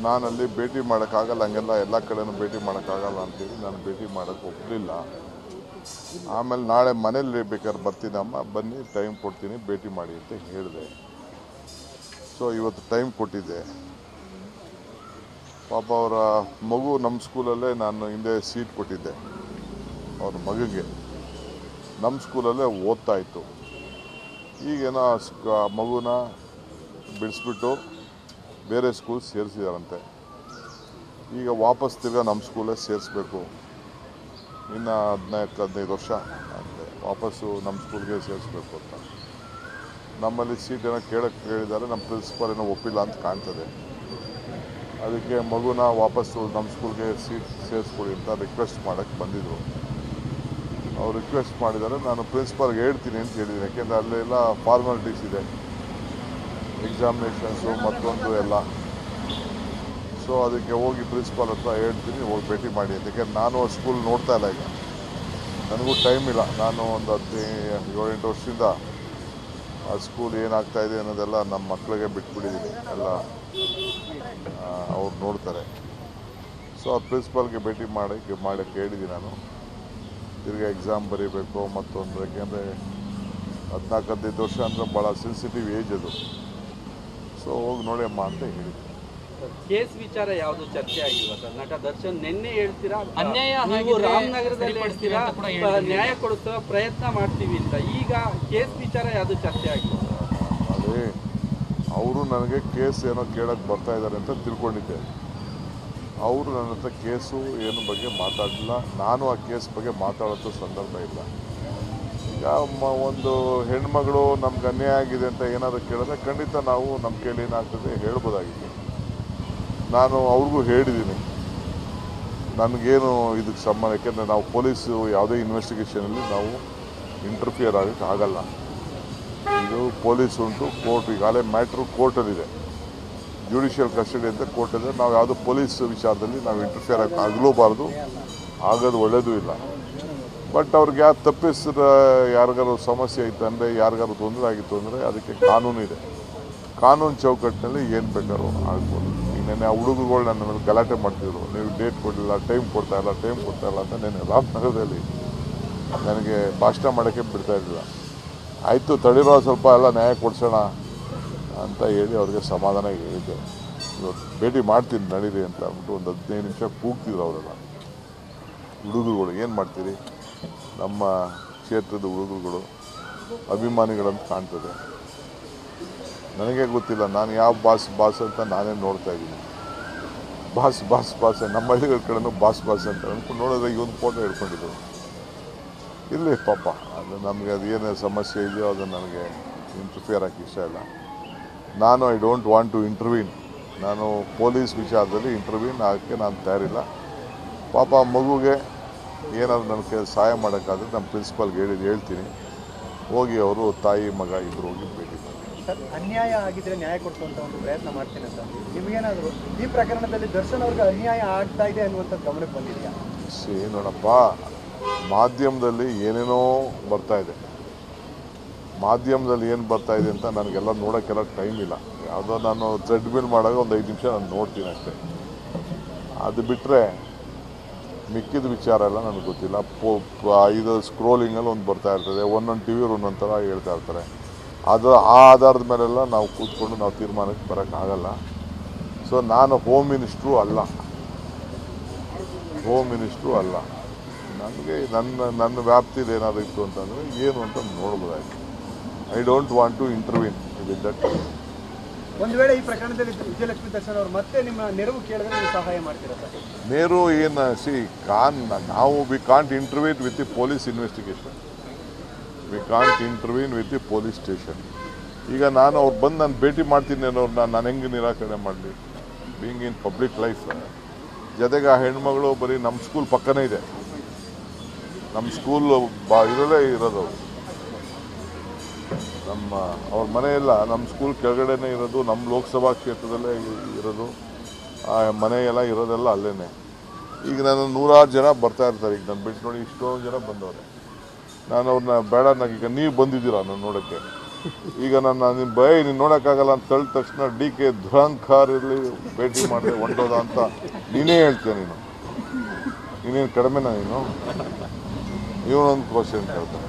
ನಾನಲ್ಲಿ ಭೇಟಿ ಮಾಡೋಕ್ಕಾಗಲ್ಲ, ಹಂಗೆಲ್ಲ ಎಲ್ಲ ಕಡೆನೂ ಭೇಟಿ ಮಾಡೋಕ್ಕಾಗಲ್ಲ ಅಂತೇಳಿ ನಾನು ಭೇಟಿ ಮಾಡೋಕ್ಕೆ ಒಪ್ಪಲಿಲ್ಲ. ಆಮೇಲೆ ನಾಳೆ ಮನೇಲಿ ಬೇಕಾದ್ರೆ ಬರ್ತೀನಮ್ಮ, ಬನ್ನಿ ಟೈಮ್ ಕೊಡ್ತೀನಿ ಭೇಟಿ ಮಾಡಿ ಅಂತ ಹೇಳಿದೆ. ಸೊ ಇವತ್ತು ಟೈಮ್ ಕೊಟ್ಟಿದ್ದೆ. ಪಾಪ ಅವರ ಮಗು ನಮ್ಮ ಸ್ಕೂಲಲ್ಲೇ ನಾನು ಹಿಂದೆ ಸೀಟ್ ಕೊಟ್ಟಿದ್ದೆ. ಅವ್ರ ಮಗುಗೆ ನಮ್ಮ ಸ್ಕೂಲಲ್ಲೇ ಓದ್ತಾ ಇತ್ತು. ಈಗೇನೋ ಮಗುನ ಬಿಡಿಸ್ಬಿಟ್ಟು ಬೇರೆ ಸ್ಕೂಲ್ ಸೇರಿಸಿದಾರಂತೆ. ಈಗ ವಾಪಸ್ ತಿರ್ಗಾ ನಮ್ಮ ಸ್ಕೂಲೇ ಸೇರಿಸ್ಬೇಕು. ಇನ್ನು 14-15 ವರ್ಷ ಅಂತೆ ವಾಪಸ್ಸು ನಮ್ಮ ಸ್ಕೂಲ್ಗೆ ಸೇರಿಸ್ಬೇಕು ಅಂತ. ನಮ್ಮಲ್ಲಿ ಸೀಟ್ ಏನೋ ಕೇಳಿದ್ದಾರೆ, ನಮ್ಮ ಪ್ರಿನ್ಸಿಪಾಲ್ ಏನೋ ಒಪ್ಪಿಲ್ಲ ಅಂತ ಕಾಣ್ತದೆ. ಅದಕ್ಕೆ ಮಗುನ ವಾಪಸ್ಸು ನಮ್ಮ ಸ್ಕೂಲ್ಗೆ ಸೀಟ್ ಸೇರಿಸ್ಕೊಡಿ ಅಂತ ರಿಕ್ವೆಸ್ಟ್ ಮಾಡೋಕ್ಕೆ ಬಂದಿದ್ದರು. ಅವ್ರು ರಿಕ್ವೆಸ್ಟ್ ಮಾಡಿದ್ದಾರೆ, ನಾನು ಪ್ರಿನ್ಸಿಪಾಲ್ಗೆ ಹೇಳ್ತೀನಿ ಅಂತ ಹೇಳಿದ್ದೀನಿ. ಯಾಕೆಂದರೆ ಅಲ್ಲೆಲ್ಲ ಫಾರ್ಮಾಲಿಟೀಸ್ ಇದೆ, ಎಕ್ಸಾಮಿನೇಷನ್ಸು ಮತ್ತೊಂದು ಎಲ್ಲ. ಸೊ ಅದಕ್ಕೆ ಹೋಗಿ ಪ್ರಿನ್ಸಿಪಾಲ್ ಹತ್ರ ಹೇಳ್ತೀನಿ, ಹೋಗಿ ಭೇಟಿ ಮಾಡಿ ಅಂತ. ಯಾಕೆಂದ್ರೆ ನಾನು ಆ ಸ್ಕೂಲ್ ನೋಡ್ತಾ ಇಲ್ಲ, ಈಗ ನನಗೂ ಟೈಮ್ ಇಲ್ಲ. ನಾನು ಒಂದು 17-8 ವರ್ಷದಿಂದ ಆ ಸ್ಕೂಲ್ ಏನಾಗ್ತಾಯಿದೆ ಅನ್ನೋದೆಲ್ಲ ನಮ್ಮ ಮಕ್ಕಳಿಗೆ ಬಿಟ್ಬಿಟ್ಟಿದ್ದೀನಿ, ಎಲ್ಲ ಅವ್ರು ನೋಡ್ತಾರೆ. ಸೊ ಆ ಪ್ರಿನ್ಸಿಪಾಲ್ಗೆ ಭೇಟಿ ಮಾಡೋಕ್ಕೆ ಹೇಳಿದ್ದೀನಿ ನಾನು. ತಿರ್ಗಿ ಎಕ್ಸಾಮ್ ಬರೀಬೇಕು ಮತ್ತೊಂದು, ಯಾಕೆಂದರೆ 14-15 ವರ್ಷ ಅಂದರೆ ಭಾಳ ಸೆನ್ಸಿಟಿವ್ ಏಜ್ ಅದು. ಸೊ ಹೋಗಿ ನೋಡಿ ಅಮ್ಮ ಅಂತ ಹೇಳಿದ್ದೆ. ಕೇಸ್ ವಿಚಾರ ಯಾವುದು ಚರ್ಚೆ ಆಗಿಲ್ಲ ಸರ್? ನಟ ದರ್ಶನ್ ನಿನ್ನೆ ಹೇಳ್ತೀರಾ ಅನ್ಯಾಯ ನೀವು ರಾಮನಗರದಲ್ಲಿ ಹೇಳ್ತೀರಾ ನ್ಯಾಯ ಕೊಡಿಸುವ ಪ್ರಯತ್ನ ಮಾಡ್ತೀವಿ ಅಂತ, ಈಗ ಕೇಸ್ ವಿಚಾರ ಯಾವುದು ಚರ್ಚೆ ಆಗಿಲ್ಲ? ಅದೇ ಅವರು ನನಗೆ ಕೇಸ್ ಏನೋ ಕೇಳಕ್ಕೆ ಬರ್ತಾ ಇದ್ದಾರೆ ಅಂತ ತಿಳ್ಕೊಂಡಿದ್ದೆ. ಅವರು ನನ್ನ ಹತ್ರ ಕೇಸು ಏನು ಬಗ್ಗೆ ಮಾತಾಡಲಿಲ್ಲ. ನಾನು ಆ ಕೇಸ್ ಬಗ್ಗೆ ಮಾತಾಡೋಂಥ ಸಂದರ್ಭ ಇಲ್ಲ. ಈಗ ಒಂದು ಹೆಣ್ಮಗಳು ನಮ್ಗೆ ಅನ್ಯಾಯ ಆಗಿದೆ ಅಂತ ಏನಾದರೂ ಕೇಳಿದ್ರೆ ಖಂಡಿತ ನಾವು ನಮ್ಮ ಕೈಲಿ ಏನಾಗ್ತದೆ ಹೇಳ್ಬೋದಾಗಿದೆ. ನಾನು ಅವ್ರಿಗೂ ಹೇಳಿದ್ದೀನಿ, ನನಗೇನು ಇದಕ್ಕೆ ಸಂಬಂಧ. ಯಾಕೆಂದರೆ ನಾವು ಪೊಲೀಸು ಯಾವುದೇ ಇನ್ವೆಸ್ಟಿಗೇಷನಲ್ಲಿ ನಾವು ಇಂಟರ್ಫಿಯರ್ ಆಗೋಕ್ಕೆ ಆಗಲ್ಲ. ಇದು ಪೊಲೀಸ್ ಉಂಟು, ಕೋರ್ಟ್ ಈಗಾಗಲೇ ಮ್ಯಾಟ್ರು ಕೋರ್ಟಲ್ಲಿದೆ, ಜುಡಿಷಿಯಲ್ ಕಸ್ಟಡಿ ಅಂತ ಕೋರ್ಟ್ ಇದೆ. ನಾವು ಯಾವುದೋ ಪೊಲೀಸ್ ವಿಚಾರದಲ್ಲಿ ನಾವು ಇಂಟರ್ಫಿಯರ್ ಆಗಲೂಬಾರ್ದು, ಆಗೋದು ಒಳ್ಳೆಯದೂ ಇಲ್ಲ. ಬಟ್ ಅವ್ರಿಗೆ ಯಾರು ತಪ್ಪಿಸಿದ ಯಾರಿಗಾರು ಸಮಸ್ಯೆ ಇತ್ತು ಅಂದರೆ, ಯಾರಿಗಾರು ತೊಂದರೆ ಆಗಿತ್ತು ಅಂದರೆ ಅದಕ್ಕೆ ಕಾನೂನು ಇದೆ. ಕಾನೂನು ಚೌಕಟ್ಟಿನಲ್ಲಿ ಏನು ಬೇಕಾದ್ರೂ ಆಗ್ಬೋದು. ಈಗ ನೆನ್ನೆ ಆ ಹುಡುಗರುಗಳು ನನ್ನ ಮೇಲೆ ಗಲಾಟೆ ಮಾಡ್ತಿದ್ರು, ನೀವು ಡೇಟ್ ಕೊಡಲಿಲ್ಲ, ಟೈಮ್ ಕೊಡ್ತಾ ಇಲ್ಲ ಅಂತ. ನೆನ್ನೆ ರಾಮನಗರದಲ್ಲಿ ನನಗೆ ಭಾಷಣ ಮಾಡೋಕ್ಕೆ ಬಿಡ್ತಾ ಇರಲಿಲ್ಲ. ಆಯಿತು ತಡೀರೋ ಸ್ವಲ್ಪ ಎಲ್ಲ ನ್ಯಾಯ ಕೊಡಿಸೋಣ ಅಂತ ಹೇಳಿ ಅವ್ರಿಗೆ ಸಮಾಧಾನ ಹೇಳಿದ್ದೆ. ಇವತ್ತು ಭೇಟಿ ಮಾಡ್ತೀನಿ ನಡೀರಿ ಅಂತ ಅಂದ್ಬಿಟ್ಟು ಒಂದು 15 ನಿಮಿಷ ಕೂಗ್ತಿದ್ರು ಅವರೆಲ್ಲ ಹುಡುಗರುಗಳು. ಏನು ಮಾಡ್ತೀರಿ, ನಮ್ಮ ಕ್ಷೇತ್ರದ ಹುಡುಗರುಗಳು ಅಭಿಮಾನಿಗಳಂತ ಕಾಣ್ತದೆ. ನನಗೆ ಗೊತ್ತಿಲ್ಲ ನಾನು ಯಾವ ಬಾಸ್ ಅಂತ ನಾನೇ ನೋಡ್ತಾ ಇದ್ದೀನಿ. ಬಾಸ್ ನಮ್ಮ ಹಳ್ಳಿಗಳ ಕಡೆನೂ ಬಾಸ್ ಅಂತ ಅಂದ್ಕೊಂಡು ನೋಡಿದ್ರೆ ಈ ಒಂದು ಫೋಟೋ ಹಿಡ್ಕೊಂಡಿದ್ದು. ಇರಲಿ ಪಾಪ, ಅದು ನಮಗೆ ಅದು ಏನು ಸಮಸ್ಯೆ ಇದೆಯೋ ಅದು ನನಗೆ ಇಂಟರ್ಫಿಯರ್ ಆಗಿ ಇಷ್ಟ ಇಲ್ಲ. ನಾನು ಐ ಡೋಂಟ್ ವಾಂಟ್ ಟು ಇಂಟರ್ವ್ಯೂನ್. ನಾನು ಪೊಲೀಸ್ ವಿಚಾರದಲ್ಲಿ ಇಂಟರ್ವ್ಯೂನ್ ಆಗೋಕ್ಕೆ ನಾನು ತಯಾರಿಲ್ಲ. ಪಾಪ ಮಗುಗೆ ಏನಾದರೂ ನನಗೆ ಸಹಾಯ ಮಾಡೋಕ್ಕಾದ್ರೆ ನಮ್ಮ ಪ್ರಿನ್ಸಿಪಾಲ್ಗೆ ಹೇಳ್ತೀನಿ. ಹೋಗಿ ಅವರು ತಾಯಿ ಮಗ ಇಬ್ಬರು ಹೋಗಿ ಭೇಟಿ ಮಾಡಿ. ಸರ್, ಅನ್ಯಾಯ ಆಗಿದ್ರೆ ನ್ಯಾಯ ಕೊಡಿಸುವಂಥ ಒಂದು ಪ್ರಯತ್ನ ಮಾಡ್ತೀನಿ ಅಂತ ನಿಮಗೇನಾದರೂ ಈ ಪ್ರಕರಣದಲ್ಲಿ ದರ್ಶನ್ ಅವ್ರಿಗೆ ಅನ್ಯಾಯ ಆಗ್ತಾ ಇದೆ ಅನ್ನುವಂಥದ್ದು ಗಮನಕ್ಕೆ ಬಂದಿದೆಯಾ? ನೋಡಪ್ಪ, ಮಾಧ್ಯಮದಲ್ಲಿ ಏನೇನೋ ಬರ್ತಾ ಇದೆ. ಮಾಧ್ಯಮದಲ್ಲಿ ಏನು ಬರ್ತಾ ಇದೆ ಅಂತ ನನಗೆಲ್ಲ ನೋಡೋಕ್ಕೆಲ್ಲ ಟೈಮ್ ಇಲ್ಲ. ಯಾವುದೋ ನಾನು ಥ್ರೆಡ್ಮಿಲ್ ಮಾಡಾಗ ಒಂದು 5 ನಿಮಿಷ ನಾನು ನೋಡ್ತೀನಿ ಅಷ್ಟೇ. ಅದು ಬಿಟ್ಟರೆ ಮಿಕ್ಕಿದ ವಿಚಾರ ಎಲ್ಲ ನನಗೆ ಗೊತ್ತಿಲ್ಲ. ಇದು ಸ್ಕ್ರೋಲಿಂಗಲ್ಲಿ ಒಂದು ಬರ್ತಾ ಇರ್ತದೆ, ಒಂದೊಂದು ಟಿ ವಿಯವ್ರು ಒಂದೊಂದು ಥರ ಹೇಳ್ತಾ ಇರ್ತಾರೆ. ಅದು ಆ ಆಧಾರದ ಮೇಲೆಲ್ಲ ನಾವು ಕೂತ್ಕೊಂಡು ನಾವು ತೀರ್ಮಾನಕ್ಕೆ ಬರೋಕ್ಕಾಗಲ್ಲ. ಸೊ ನಾನು ಹೋಮ್ ಮಿನಿಸ್ಟ್ರು ಅಲ್ಲ. ನನಗೆ ನನ್ನ ವ್ಯಾಪ್ತಿಯಲ್ಲಿ ಏನಾದರೂ ಇತ್ತು ಅಂತಂದರೆ ಏನು ಅಂತ ನೋಡ್ಬೋದಾಗಿತ್ತು. I don't want to intervene with that. ಒಂದು ವೇಳೆ ಈ ಪ್ರಕರಣದಲ್ಲಿ ವಿಜಯಲಕ್ಷ್ಮಿ ದರ್ಶನ್ ಅವರು ಮತ್ತೆ ನಿಮ್ಮ ನೆರವು ಕೇಳಿದ್ರೆ ನೀವು ಸಹಾಯ ಮಾಡ್ತೀರಾ ಸರ್? ನೇರು ಏನು ನಾವು we can't ಇಂಟರ್ವ್ಯೂನ್ with the police investigation. We can't ಇಂಟರ್ವ್ಯೂನ್ with the police station. ಈಗ ನಾನು ಅವ್ರು ಬಂದು ನಾನು ಭೇಟಿ ಮಾಡ್ತೀನಿ ಅನ್ನೋರು ನಾನು ಹೆಂಗೆ ನಿರಾಕರಣೆ ಮಾಡಲಿ? Being in public life. ಜೊತೆಗೆ ಆ ಹೆಣ್ಮಗಳು ಬರೀ ನಮ್ಮ ಸ್ಕೂಲ್ ಪಕ್ಕನೇ ಇದೆ. ನಮ್ಮ ಸ್ಕೂಲ್ ಇರೋದು ಅವ್ರ ಮನೆಯೆಲ್ಲ ನಮ್ಮ ಸ್ಕೂಲ್ ಕೆಳಗಡೆನೇ ಇರೋದು, ನಮ್ಮ ಲೋಕಸಭಾ ಕ್ಷೇತ್ರದಲ್ಲೇ ಇರೋದು. ಆ ಮನೆಯೆಲ್ಲ ಇರೋದೆಲ್ಲ ಅಲ್ಲೇ. ಈಗ ನಾನು 100 ಜನ ಬರ್ತಾ ಇರ್ತಾರೆ. ಈಗ ನಾನು ಬಿಟ್ಟು ನೋಡಿ ಇಷ್ಟೊಂದು ಜನ ಬಂದವ್ರೆ. ನಾನು ಅವ್ರನ್ನ ಬೇಡ, ಈಗ ನೀವು ಬಂದಿದ್ದೀರಾ ನಾನು ನೋಡೋಕ್ಕೆ, ಈಗ ನನ್ನ ನಿನ್ನ ನೀನು ನೋಡೋಕ್ಕಾಗಲ್ಲ ಅಂತ ತಳ್ಳ ತಕ್ಷಣ DK ದುರಂಕಾರ್ ಇರಲಿ ಭೇಟಿ ಮಾಡಿದೆ ಹೊಂಟೋದ ಅಂತ ನೀನೇ ಹೇಳ್ತೀಯ. ನೀನೇನು ಕಡಿಮೆನಾ ನೀನು? ಇವನೊಂದು ಕ್ವಶನ್ ಕೇಳ್ತಾನೆ.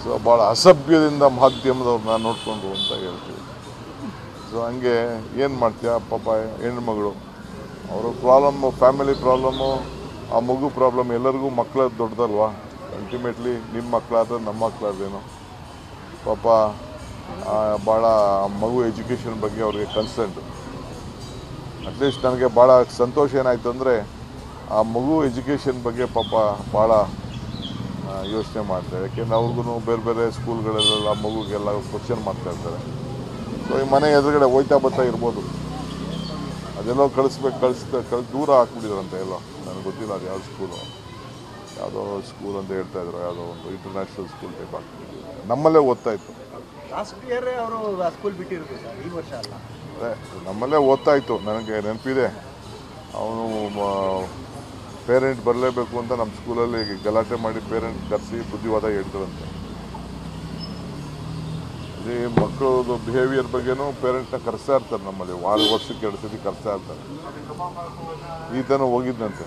ಸೊ ಭಾಳ ಅಸಭ್ಯದಿಂದ ಮಾಧ್ಯಮದವ್ರನ್ನ ನೋಡಿಕೊಂಡು ಅಂತ ಹೇಳ್ತೀವಿ. ಸೊ ಹಂಗೆ ಏನು ಮಾಡ್ತೀಯ ಪಾಪ ಹೆಣ್ಮಗಳು, ಅವರು ಪ್ರಾಬ್ಲಮ್ಮು, ಫ್ಯಾಮಿಲಿ ಪ್ರಾಬ್ಲಮ್ಮು, ಆ ಮಗು ಪ್ರಾಬ್ಲಮ್, ಎಲ್ಲರಿಗೂ ಮಕ್ಕಳ ದೊಡ್ಡದಲ್ವಾ. ಅಲ್ಟಿಮೇಟ್ಲಿ ನಿಮ್ಮ ಮಕ್ಕಳಾದ್ರೆ ನಮ್ಮ ಮಕ್ಕಳಾದ್ರೇನು ಪಾಪ ಭಾಳ ಮಗು ಎಜುಕೇಷನ್ ಬಗ್ಗೆ ಅವ್ರಿಗೆ ಕನ್ಸರ್ನ್ಡು. ಅಟ್ಲೀಸ್ಟ್ ನನಗೆ ಭಾಳ ಸಂತೋಷ ಏನಾಯಿತು ಅಂದರೆ ಆ ಮಗು ಎಜುಕೇಷನ್ ಬಗ್ಗೆ ಪಾಪ ಭಾಳ ಯೋಚನೆ ಮಾಡ್ತಾರೆ. ಯಾಕೆಂದರೆ ಅವ್ರಿಗೂ ಬೇರೆ ಬೇರೆ ಸ್ಕೂಲ್ಗಳಲ್ಲೆಲ್ಲ ಮಗುಗೆಲ್ಲ ಕ್ವಶನ್ ಮಾಡ್ತಾಯಿರ್ತಾರೆ. ಸೊ ಈ ಮನೆ ಎದುರುಗಡೆ ಹೋಯ್ತಾ ಬರ್ತಾ ಇರ್ಬೋದು, ಅದೆಲ್ಲೋ ದೂರ ಹಾಕ್ಬಿಟ್ಟಿದ್ರಂತೆ ಎಲ್ಲೋ, ನನಗೆ ಗೊತ್ತಿಲ್ಲ ಅದು ಯಾವ ಸ್ಕೂಲು, ಯಾವುದೋ ಸ್ಕೂಲ್ ಅಂತ ಹೇಳ್ತಾಯಿದ್ರು, ಯಾವುದೋ ಒಂದು ಇಂಟರ್ನ್ಯಾಷನಲ್ ಸ್ಕೂಲ್ ಟೈಪ್ ಆಗ್ತಿದ್ರು. ನಮ್ಮಲ್ಲೇ ಓದ್ತಾಯಿತ್ತು. ಲಾಸ್ಟ್ ಇಯರ್ ಅವರು ಸ್ಕೂಲ್ ಬಿಟ್ಟಿರೋದು ಸರ್, ಈ ವರ್ಷ ಅಲ್ಲ. ಅದೇ ನಮ್ಮಲ್ಲೇ ಓದ್ತಾಯಿತ್ತು, ನನಗೆ ನೆನಪಿದೆ. ಅವನು ಪೇರೆಂಟ್ ಬರಲೇಬೇಕು ಅಂತ ನಮ್ಮ ಸ್ಕೂಲಲ್ಲಿ ಗಲಾಟೆ ಮಾಡಿ ಪೇರೆಂಟ್ ಕರೆಸಿ ಬುದ್ಧಿವಾದ ಹೇಳ್ತಾರಂತೆ. ಇಲ್ಲಿ ಮಕ್ಕಳದು ಬಿಹೇವಿಯರ್ ಬಗ್ಗೆನೂ ಪೇರೆಂಟ್ನ ಕರೆಸ್ತಾ ಇರ್ತಾರೆ ನಮ್ಮಲ್ಲಿ, ವರ್ಷಕ್ಕೆ 2 ಸತಿ ಕರೆಸ್ತಾ ಇರ್ತಾರೆ. ಈತನೂ ಹೋಗಿದ್ದಂತೆ.